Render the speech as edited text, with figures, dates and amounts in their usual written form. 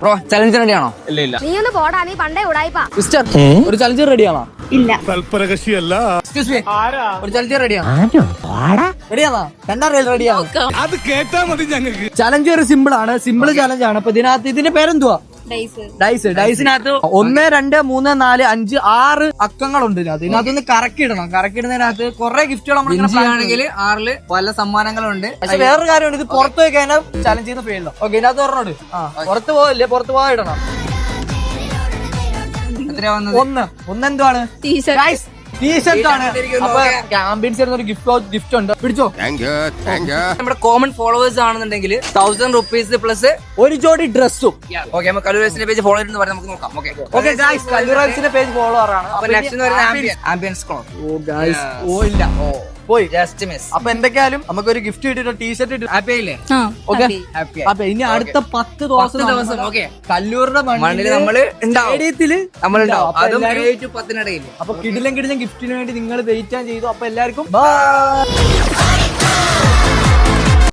Bro challenge റെഡിയാണോ? ഇല്ല നീ ഒന്ന് പോടാ, നീ പണ്ടേ ഉടായിപ്പാ. സിസ്റ്റർ ഒരു ചലഞ്ച് റെഡിയാണോ? ഇല്ല. തൽപരകശിയല്ല. എക്സ്ക്യൂസ് മീ, ഒരു ചലഞ്ച് റെഡിയാണോ? റെഡിയാണോ? റെഡിയാണോ? അത് കേട്ടാ മതി ഞങ്ങൾക്ക്. ചലഞ്ച് ഒരു സിമ്പിൾ ആണ്, സിമ്പിൾ ചലഞ്ച് ആണ്. അപ്പൊ ഇതിന്റെ പേരെന്തുവാ? ഡൈസിനകത്ത് 1, 2, 3, 4, 5, 6 അക്കങ്ങളുണ്ട്. ഇതിനകത്തൊന്ന് കറക്കിടണം. കറക്കിടുന്നതിനകത്ത് കുറെ ഗിഫ്റ്റുകൾ ആണെങ്കിൽ 6 പല സമ്മാനങ്ങളുണ്ട്. പക്ഷെ വേറൊരു കാര്യമുണ്ട്, ഇത് പുറത്ത് പോയി കഴിഞ്ഞാൽ ചലഞ്ച് ചെയ്യുന്ന ഫീൽഡോ. ഓക്കെ, ഇതിനകത്ത് പറഞ്ഞോട് പുറത്ത് പോകല്ലേ, പുറത്ത് പോകാൻ ഇടണം. ഒന്ന് എന്തുവാണ്? ടീഷർട്ട് ആണ്. അപ്പൊ ആംബിയൻസ് ഒരു ഗിഫ്റ്റ് ഉണ്ട്, പിടിച്ചോ. നമ്മുടെ കോമൺ ഫോളോവേഴ്സ് ആണെന്നുണ്ടെങ്കിൽ 1000 റുപ്പീസ് പ്ലസ് ഒരു ജോഡി ഡ്രസ്സും. ഓക്കെ, നമുക്ക് കല്ലൂരേഴ്സിന്റെ പേജ് ഫോളോ ചെയ്ത് നമുക്ക് നോക്കാം. ഓക്കെ ഗൈസ്, കല്ലൂരേഴ്സിന്റെ പേജ് ഫോളോവർ ആണ്. അപ്പൊ നെക്സ്റ്റ് ആംബിയൻസ് ക്ലോത്ത്. ഓ ഗൈസ്, ഓ ഇല്ല, ഓ പോയി, ജസ്റ്റ് മിസ്. അപ്പൊ എന്തൊക്കെയാലും നമുക്കൊരു ഗിഫ്റ്റ് കിട്ടിട്ടോ, ടീഷർട്ട്. ഹാപ്പി ആയില്ലേ? ഓക്കെ, അപ്പൊ ഇനി അടുത്ത 10 ദിവസം ഓക്കെ കല്ലൂരിന്റെ മണ്ണില് നമ്മള് സ്റ്റേഡിയത്തില് നമ്മളുണ്ടാവും. അതും 7 to 10 അപ്പൊ കിടിലം ഗിഫ്റ്റിന് വേണ്ടി നിങ്ങൾ വെയിറ്റ് ചെയ്തു. അപ്പൊ എല്ലാവർക്കും ബൈ.